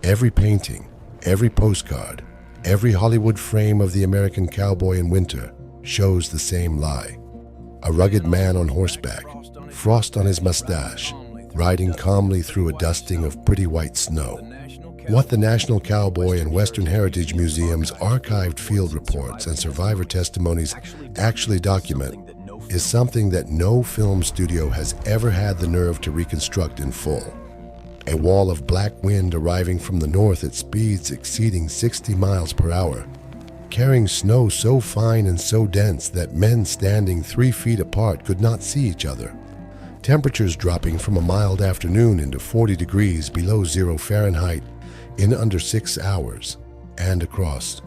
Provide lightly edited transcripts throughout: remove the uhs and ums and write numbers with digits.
Every painting, every postcard, every Hollywood frame of the American cowboy in winter shows the same lie. A rugged man on horseback, frost on his mustache, riding calmly through a dusting of pretty white snow. What the National Cowboy and Western Heritage Museum's archived field reports and survivor testimonies actually document is something that no film studio has ever had the nerve to reconstruct in full. A wall of black wind arriving from the north at speeds exceeding 60 miles per hour, carrying snow so fine and so dense that men standing 3 feet apart could not see each other. Temperatures dropping from a mild afternoon into 40 degrees below 0 Fahrenheit in under 6 hours, and across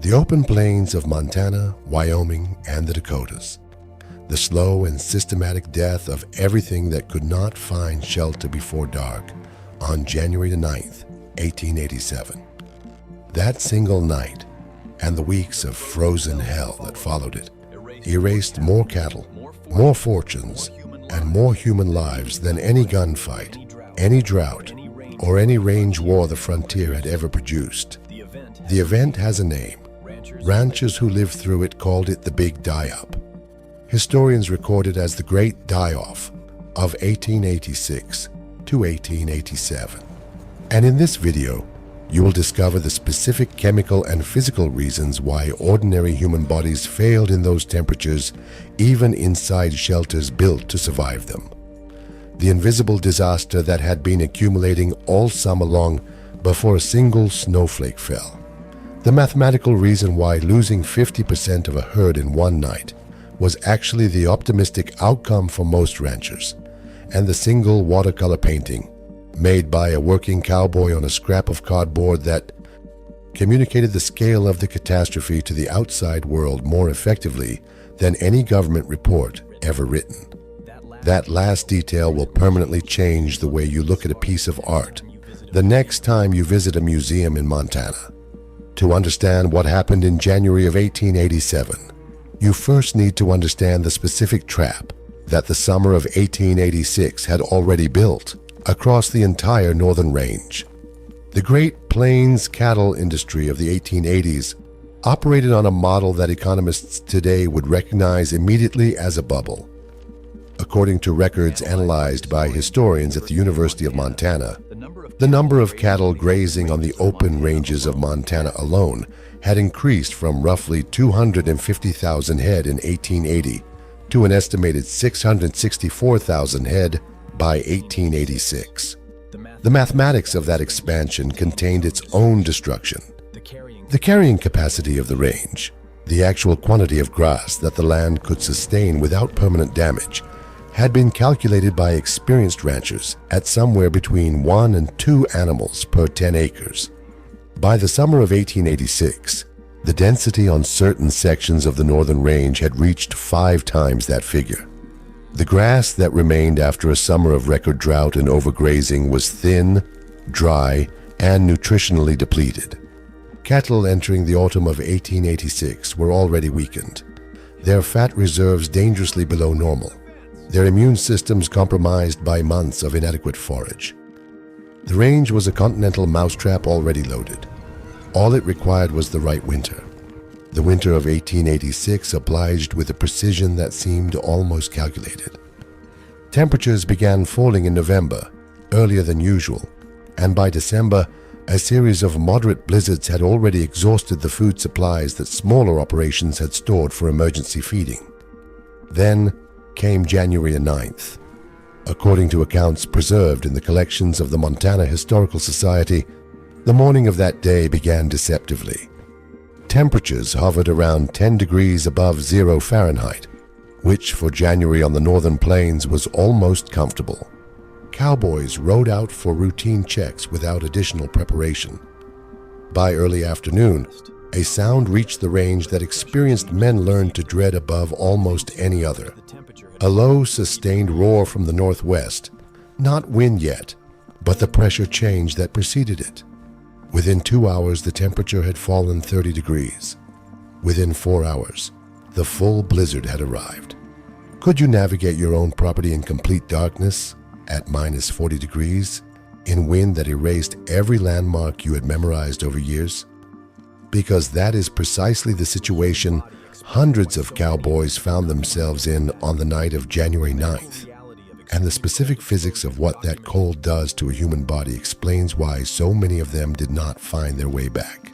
the open plains of Montana, Wyoming, and the Dakotas. The slow and systematic death of everything that could not find shelter before dark on January 9th, 1887. That single night and the weeks of frozen hell that followed it erased more cattle, more fortunes, and more human lives than any gunfight, any drought, or any range war the frontier had ever produced. The event has a name. Ranchers who lived through it called it the Big Die-Up. Historians record it as the Great Die-Off of 1886 to 1887. And in this video, you will discover the specific chemical and physical reasons why ordinary human bodies failed in those temperatures, even inside shelters built to survive them. The invisible disaster that had been accumulating all summer long before a single snowflake fell. The mathematical reason why losing 50% of a herd in one night was actually the optimistic outcome for most ranchers, and the single watercolor painting made by a working cowboy on a scrap of cardboard that communicated the scale of the catastrophe to the outside world more effectively than any government report ever written. That last detail will permanently change the way you look at a piece of art the next time you visit a museum in Montana. To understand what happened in January of 1887, you first need to understand the specific trap that the summer of 1886 had already built across the entire northern range. The Great Plains cattle industry of the 1880s operated on a model that economists today would recognize immediately as a bubble. According to records analyzed by historians at the University of Montana, the number of cattle grazing on the open ranges of Montana alone had increased from roughly 250,000 head in 1880 to an estimated 664,000 head by 1886. The mathematics of that expansion contained its own destruction. The carrying capacity of the range, the actual quantity of grass that the land could sustain without permanent damage, had been calculated by experienced ranchers at somewhere between 1 and 2 animals per 10 acres. By the summer of 1886, the density on certain sections of the northern range had reached 5 times that figure. The grass that remained after a summer of record drought and overgrazing was thin, dry, and nutritionally depleted. Cattle entering the autumn of 1886 were already weakened, their fat reserves dangerously below normal, their immune systems compromised by months of inadequate forage. The range was a continental mousetrap already loaded. All it required was the right winter. The winter of 1886 obliged with a precision that seemed almost calculated. Temperatures began falling in November, earlier than usual, and by December, a series of moderate blizzards had already exhausted the food supplies that smaller operations had stored for emergency feeding. Then came January 9th. According to accounts preserved in the collections of the Montana Historical Society, the morning of that day began deceptively. Temperatures hovered around 10 degrees above 0 Fahrenheit, which for January on the northern plains was almost comfortable. Cowboys rode out for routine checks without additional preparation. By early afternoon, a sound reached the range that experienced men learned to dread above almost any other. A low, sustained roar from the northwest, not wind yet, but the pressure change that preceded it. Within 2 hours, the temperature had fallen 30 degrees. Within 4 hours, the full blizzard had arrived. Could you navigate your own property in complete darkness at minus 40 degrees in wind that erased every landmark you had memorized over years? Because that is precisely the situation hundreds of cowboys found themselves in on the night of January 9th. And the specific physics of what that cold does to a human body explains why so many of them did not find their way back.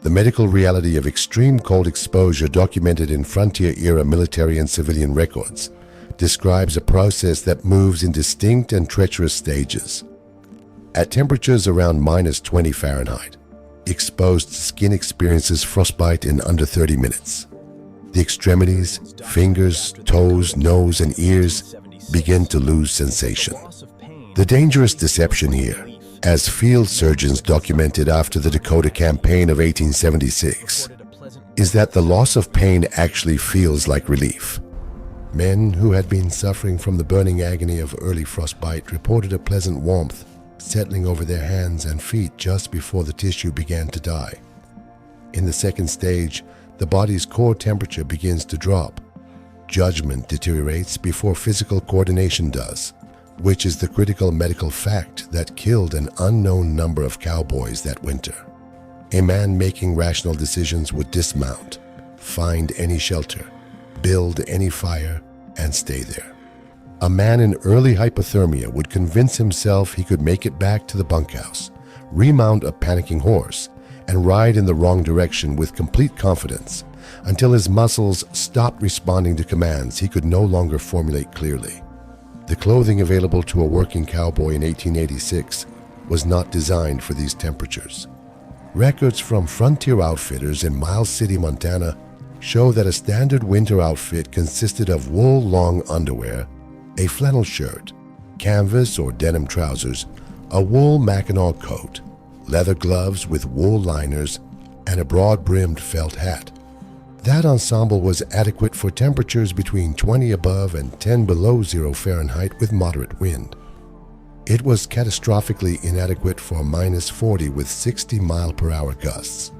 The medical reality of extreme cold exposure documented in frontier-era military and civilian records describes a process that moves in distinct and treacherous stages. At temperatures around -20 Fahrenheit, exposed skin experiences frostbite in under 30 minutes. The extremities, fingers, toes, nose, and ears begin to lose sensation. The dangerous deception here, as field surgeons documented after the Dakota Campaign of 1876, is that the loss of pain actually feels like relief. Men who had been suffering from the burning agony of early frostbite reported a pleasant warmth settling over their hands and feet just before the tissue began to die. In the second stage, the body's core temperature begins to drop. Judgment deteriorates before physical coordination does, which is the critical medical fact that killed an unknown number of cowboys that winter. A man making rational decisions would dismount, find any shelter, build any fire, and stay there. A man in early hypothermia would convince himself he could make it back to the bunkhouse, remount a panicking horse, and ride in the wrong direction with complete confidence until his muscles stopped responding to commands he could no longer formulate clearly. The clothing available to a working cowboy in 1886 was not designed for these temperatures. Records from frontier outfitters in Miles City, Montana, show that a standard winter outfit consisted of wool long underwear, a flannel shirt, canvas or denim trousers, a wool Mackinaw coat, leather gloves with wool liners, and a broad-brimmed felt hat. That ensemble was adequate for temperatures between 20 above and 10 below 0 Fahrenheit with moderate wind. It was catastrophically inadequate for -40 with 60-mile-per-hour gusts.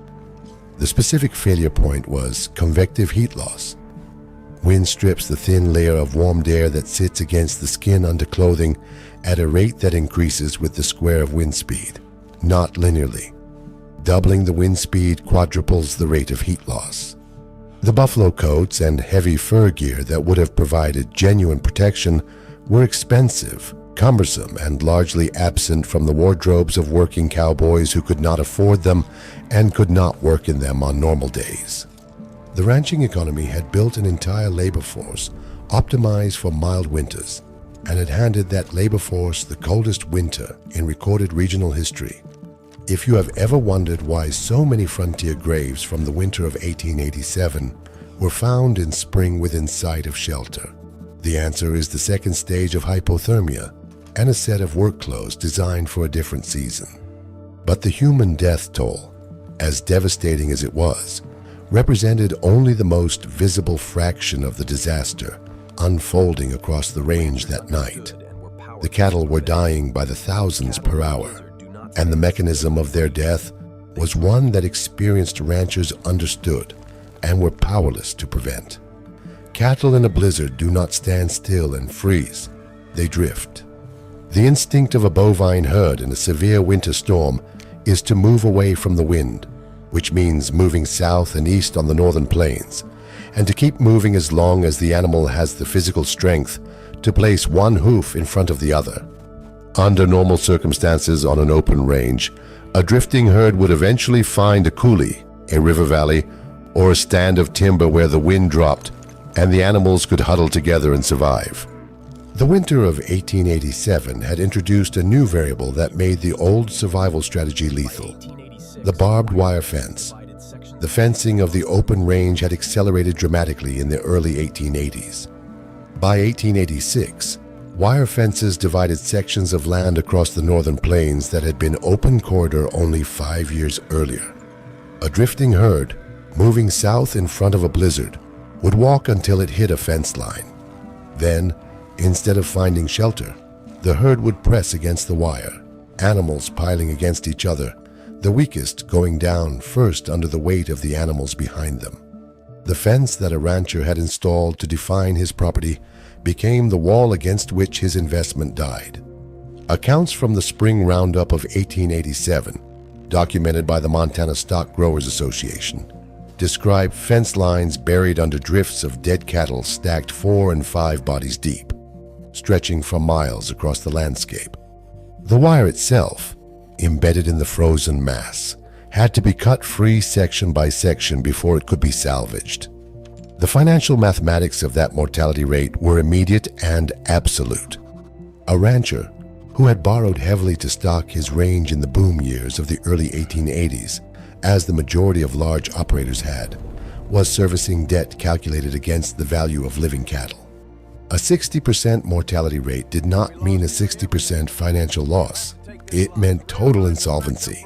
The specific failure point was convective heat loss. Wind strips the thin layer of warmed air that sits against the skin under clothing at a rate that increases with the square of wind speed, not linearly. Doubling the wind speed quadruples the rate of heat loss. The buffalo coats and heavy fur gear that would have provided genuine protection were expensive, cumbersome, and largely absent from the wardrobes of working cowboys who could not afford them and could not work in them on normal days. The ranching economy had built an entire labor force optimized for mild winters and had handed that labor force the coldest winter in recorded regional history. If you have ever wondered why so many frontier graves from the winter of 1887 were found in spring within sight of shelter, the answer is the second stage of hypothermia and a set of work clothes designed for a different season. But the human death toll, as devastating as it was, represented only the most visible fraction of the disaster unfolding across the range that night. The cattle were dying by the thousands per hour, and the mechanism of their death was one that experienced ranchers understood and were powerless to prevent. Cattle in a blizzard do not stand still and freeze, they drift. The instinct of a bovine herd in a severe winter storm is to move away from the wind, which means moving south and east on the northern plains, and to keep moving as long as the animal has the physical strength to place one hoof in front of the other. Under normal circumstances on an open range, a drifting herd would eventually find a coulee, a river valley, or a stand of timber where the wind dropped and the animals could huddle together and survive. The winter of 1887 had introduced a new variable that made the old survival strategy lethal: the barbed wire fence. The fencing of the open range had accelerated dramatically in the early 1880s. By 1886, wire fences divided sections of land across the northern plains that had been open corridor only 5 years earlier. A drifting herd, moving south in front of a blizzard, would walk until it hit a fence line. Then, instead of finding shelter, the herd would press against the wire, animals piling against each other, the weakest going down first under the weight of the animals behind them. The fence that a rancher had installed to define his property became the wall against which his investment died. Accounts from the spring roundup of 1887, documented by the Montana Stock Growers Association, describe fence lines buried under drifts of dead cattle stacked 4 and 5 bodies deep, stretching for miles across the landscape. The wire itself, embedded in the frozen mass, had to be cut free section by section before it could be salvaged. The financial mathematics of that mortality rate were immediate and absolute. A rancher who had borrowed heavily to stock his range in the boom years of the early 1880s, as the majority of large operators had, was servicing debt calculated against the value of living cattle. A 60% mortality rate did not mean a 60% financial loss. It meant total insolvency.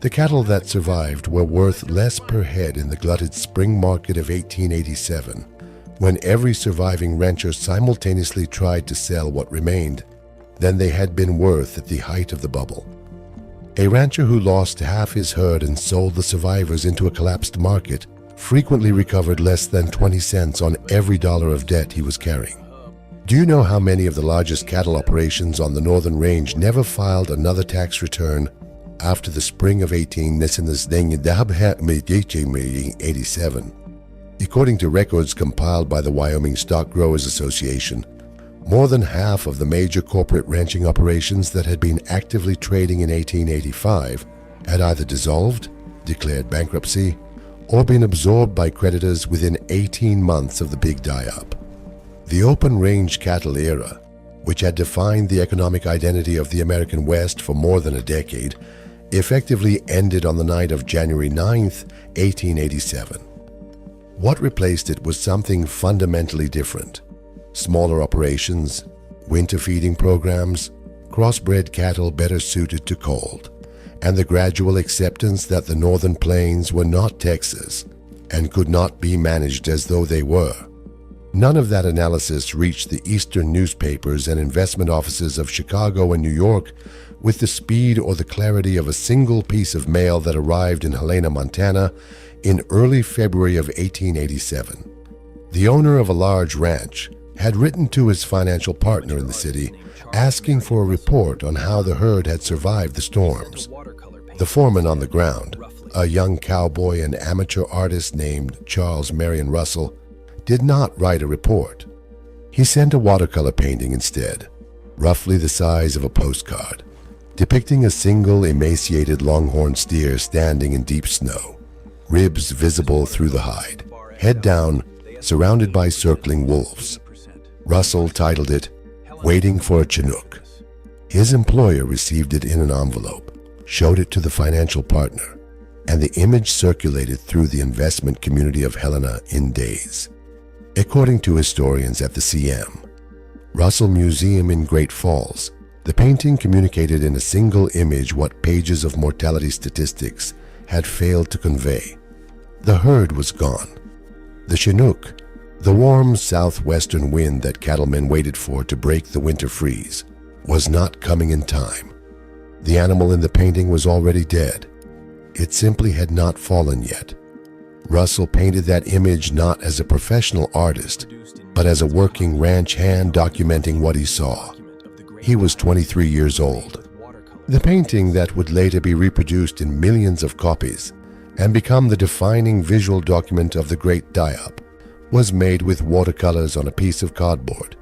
The cattle that survived were worth less per head in the glutted spring market of 1887, when every surviving rancher simultaneously tried to sell what remained, than they had been worth at the height of the bubble. A rancher who lost half his herd and sold the survivors into a collapsed market frequently recovered less than 20 cents on every dollar of debt he was carrying. Do you know how many of the largest cattle operations on the northern range never filed another tax return after the spring of 1887? According to records compiled by the Wyoming Stock Growers Association, more than half of the major corporate ranching operations that had been actively trading in 1885 had either dissolved, declared bankruptcy, or been absorbed by creditors within 18 months of the big die-up. The open-range cattle era, which had defined the economic identity of the American West for more than a decade, effectively ended on the night of January 9, 1887. What replaced it was something fundamentally different. Smaller operations, winter feeding programs, crossbred cattle better suited to cold, and the gradual acceptance that the northern plains were not Texas and could not be managed as though they were. None of that analysis reached the eastern newspapers and investment offices of Chicago and New York with the speed or the clarity of a single piece of mail that arrived in Helena, Montana in early February of 1887. The owner of a large ranch had written to his financial partner in the city asking for a report on how the herd had survived the storms. The foreman on the ground, a young cowboy and amateur artist named Charles Marion Russell, did not write a report. He sent a watercolor painting instead, roughly the size of a postcard, depicting a single emaciated longhorn steer standing in deep snow, ribs visible through the hide, head down, surrounded by circling wolves. Russell titled it, "Waiting for a Chinook." His employer received it in an envelope, showed it to the financial partner, and the image circulated through the investment community of Helena in days. According to historians at the CM, Russell Museum in Great Falls, the painting communicated in a single image what pages of mortality statistics had failed to convey. The herd was gone. The Chinook, the warm southwestern wind that cattlemen waited for to break the winter freeze, was not coming in time. The animal in the painting was already dead. It simply had not fallen yet. Russell painted that image not as a professional artist, but as a working ranch hand documenting what he saw. He was 23 years old. The painting that would later be reproduced in millions of copies and become the defining visual document of the Great Die-Up was made with watercolors on a piece of cardboard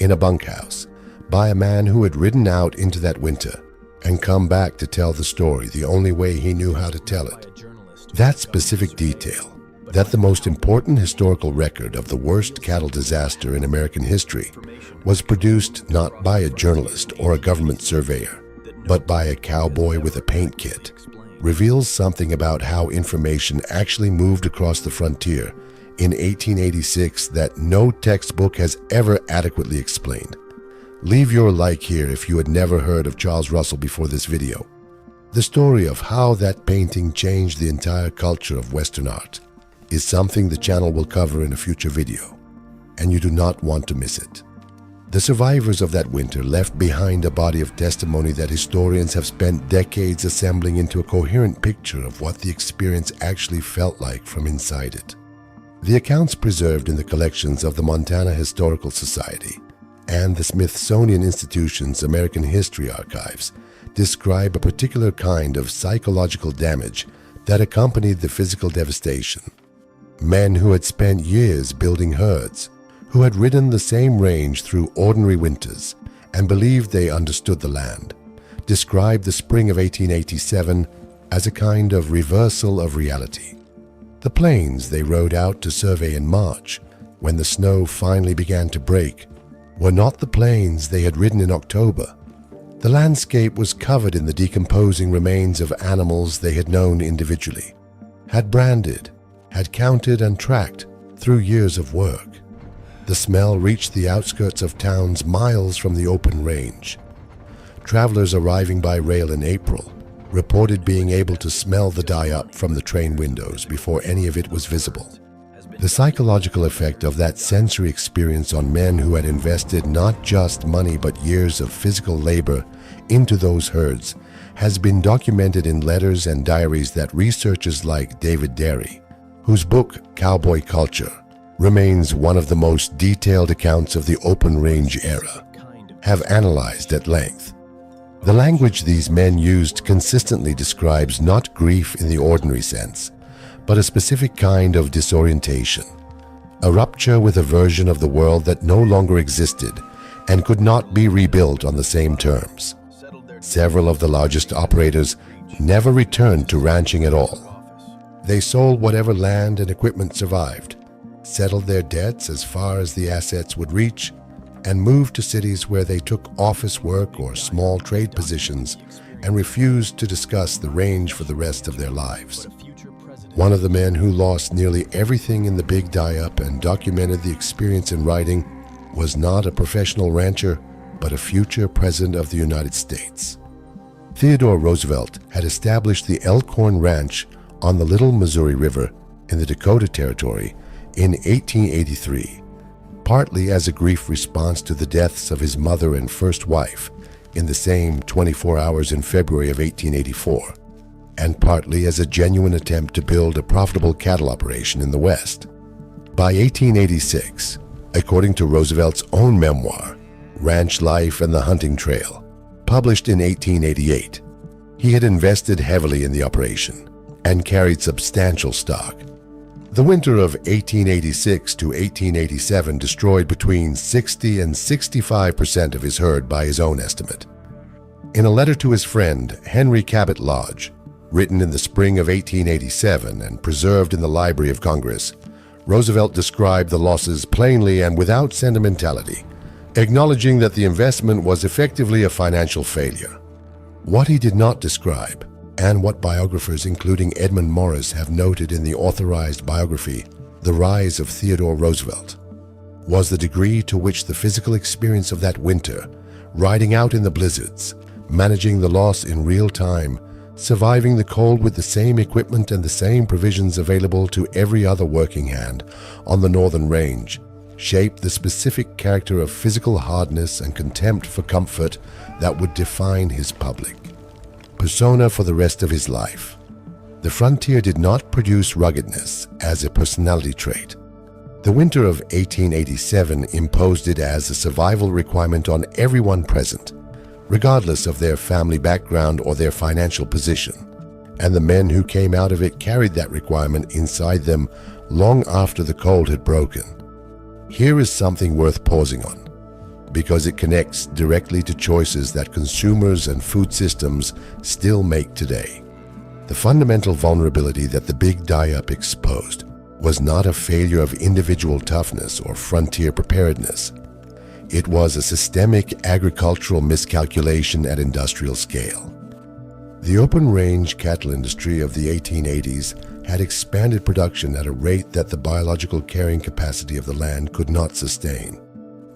in a bunkhouse by a man who had ridden out into that winter and come back to tell the story the only way he knew how to tell it. That specific detail, that the most important historical record of the worst cattle disaster in American history, was produced not by a journalist or a government surveyor, but by a cowboy with a paint kit, reveals something about how information actually moved across the frontier in 1886 that no textbook has ever adequately explained. Leave your like here if you had never heard of Charles Russell before this video. The story of how that painting changed the entire culture of Western art is something the channel will cover in a future video, and you do not want to miss it. The survivors of that winter left behind a body of testimony that historians have spent decades assembling into a coherent picture of what the experience actually felt like from inside it. The accounts preserved in the collections of the Montana Historical Society and the Smithsonian Institution's American History Archives describe a particular kind of psychological damage that accompanied the physical devastation. Men who had spent years building herds, who had ridden the same range through ordinary winters and believed they understood the land, described the spring of 1887 as a kind of reversal of reality. The plains they rode out to survey in March, when the snow finally began to break, were not the plains they had ridden in October. The landscape was covered in the decomposing remains of animals they had known individually, had branded, had counted and tracked through years of work. The smell reached the outskirts of towns miles from the open range. Travelers arriving by rail in April reported being able to smell the dye-up from the train windows before any of it was visible. The psychological effect of that sensory experience on men who had invested not just money but years of physical labor into those herds has been documented in letters and diaries that researchers like David Derry, whose book Cowboy Culture remains one of the most detailed accounts of the open range era, have analyzed at length. The language these men used consistently describes not grief in the ordinary sense, but a specific kind of disorientation, a rupture with a version of the world that no longer existed and could not be rebuilt on the same terms. Several of the largest operators never returned to ranching at all. They sold whatever land and equipment survived, settled their debts as far as the assets would reach, and moved to cities where they took office work or small trade positions and refused to discuss the range for the rest of their lives. One of the men who lost nearly everything in the big dye-up and documented the experience in writing was not a professional rancher, but a future president of the United States. Theodore Roosevelt had established the Elkhorn Ranch on the Little Missouri River in the Dakota Territory in 1883, partly as a grief response to the deaths of his mother and first wife in the same 24 hours in February of 1884, and partly as a genuine attempt to build a profitable cattle operation in the West. By 1886, according to Roosevelt's own memoir, Ranch Life and the Hunting Trail, published in 1888, he had invested heavily in the operation and carried substantial stock. The winter of 1886 to 1887 destroyed between 60 and 65% of his herd by his own estimate. In a letter to his friend Henry Cabot Lodge, written in the spring of 1887 and preserved in the Library of Congress, Roosevelt described the losses plainly and without sentimentality, acknowledging that the investment was effectively a financial failure. What he did not describe, and what biographers including Edmund Morris have noted in the authorized biography, The Rise of Theodore Roosevelt, was the degree to which the physical experience of that winter, riding out in the blizzards, managing the loss in real time, surviving the cold with the same equipment and the same provisions available to every other working hand on the northern range, shaped the specific character of physical hardness and contempt for comfort that would define his public persona for the rest of his life. The frontier did not produce ruggedness as a personality trait. The winter of 1887 imposed it as a survival requirement on everyone present, regardless of their family background or their financial position, and the men who came out of it carried that requirement inside them long after the cold had broken. Here is something worth pausing on, because it connects directly to choices that consumers and food systems still make today. The fundamental vulnerability that the big dye-up exposed was not a failure of individual toughness or frontier preparedness. It was a systemic agricultural miscalculation at industrial scale. The open-range cattle industry of the 1880s had expanded production at a rate that the biological carrying capacity of the land could not sustain,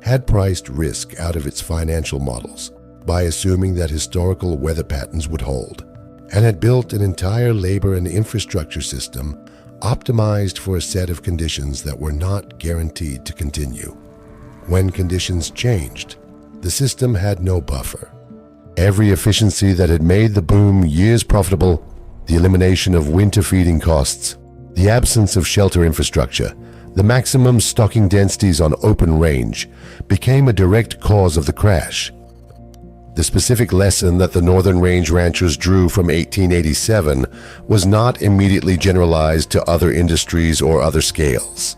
had priced risk out of its financial models by assuming that historical weather patterns would hold, and had built an entire labor and infrastructure system optimized for a set of conditions that were not guaranteed to continue. When conditions changed, the system had no buffer. Every efficiency that had made the boom years profitable, the elimination of winter feeding costs, the absence of shelter infrastructure, The maximum stocking densities on open range became a direct cause of the crash. The specific lesson that the Northern Range ranchers drew from 1887 was not immediately generalized to other industries or other scales.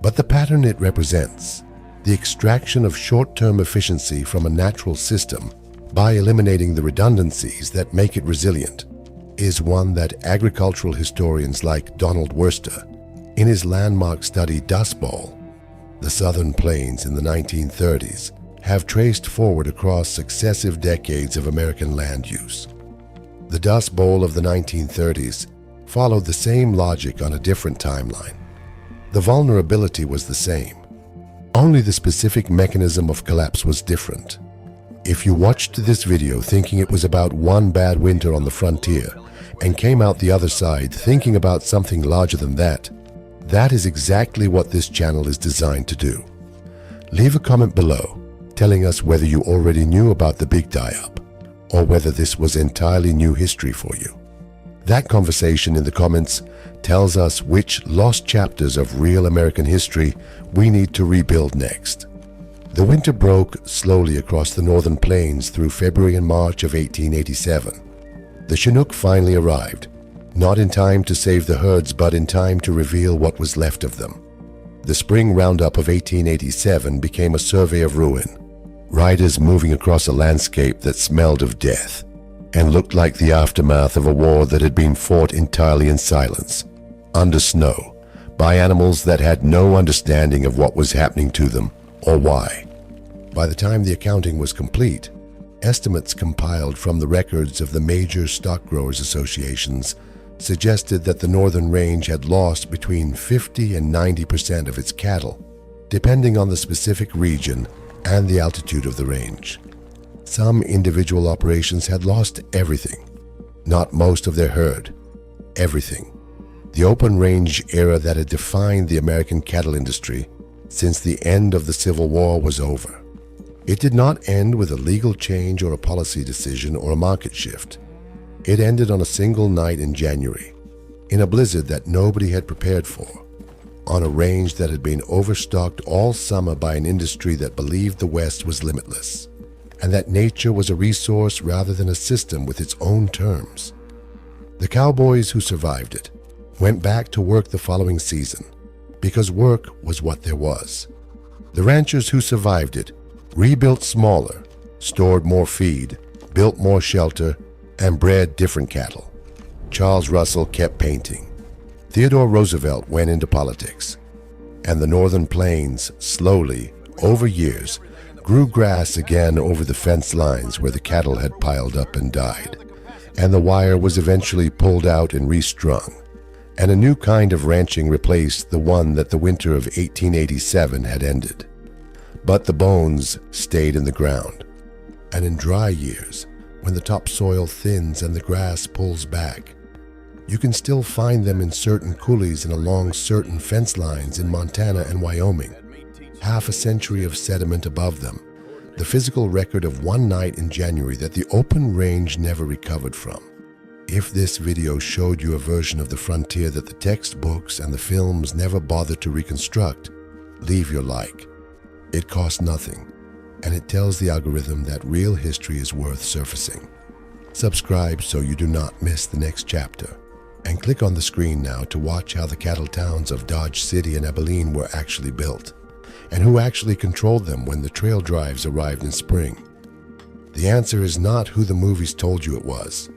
But the pattern it represents, the extraction of short-term efficiency from a natural system by eliminating the redundancies that make it resilient, is one that agricultural historians like Donald Worster, in his landmark study Dust Bowl, The Southern Plains in the 1930s, have traced forward across successive decades of American land use. The Dust Bowl of the 1930s followed the same logic on a different timeline. The vulnerability was the same, only the specific mechanism of collapse was different. If you watched this video thinking it was about one bad winter on the frontier and came out the other side thinking about something larger than that, that is exactly what this channel is designed to do. Leave a comment below telling us whether you already knew about the big die-up or whether this was entirely new history for you. That conversation in the comments tells us which lost chapters of real American history we need to rebuild next. The winter broke slowly across the northern plains through February and March of 1887. The Chinook finally arrived, not in time to save the herds but in time to reveal what was left of them. The spring roundup of 1887 became a survey of ruin, riders moving across a landscape that smelled of death and looked like the aftermath of a war that had been fought entirely in silence, under snow, by animals that had no understanding of what was happening to them or why. By the time the accounting was complete, estimates compiled from the records of the major stock growers associations suggested that the Northern Range had lost between 50 and 90% of its cattle, depending on the specific region and the altitude of the range. Some individual operations had lost everything, not most of their herd, everything. The open range era that had defined the American cattle industry since the end of the Civil War was over. It did not end with a legal change or a policy decision or a market shift. It ended on a single night in January, in a blizzard that nobody had prepared for, on a range that had been overstocked all summer by an industry that believed the West was limitless, and that nature was a resource rather than a system with its own terms. The cowboys who survived it went back to work the following season, because work was what there was. The ranchers who survived it rebuilt smaller, stored more feed, built more shelter, and bred different cattle. Charles Russell kept painting. Theodore Roosevelt went into politics, and the northern plains slowly, over years, grew grass again over the fence lines where the cattle had piled up and died, and the wire was eventually pulled out and restrung, and a new kind of ranching replaced the one that the winter of 1887 had ended. But the bones stayed in the ground, and in dry years, when the topsoil thins and the grass pulls back, you can still find them in certain coulees and along certain fence lines in Montana and Wyoming, half a century of sediment above them, the physical record of one night in January that the open range never recovered from. If this video showed you a version of the frontier that the textbooks and the films never bothered to reconstruct, leave your like. It costs nothing, and it tells the algorithm that real history is worth surfacing. Subscribe so you do not miss the next chapter, and click on the screen now to watch how the cattle towns of Dodge City and Abilene were actually built, and who actually controlled them when the trail drives arrived in spring. The answer is not who the movies told you it was.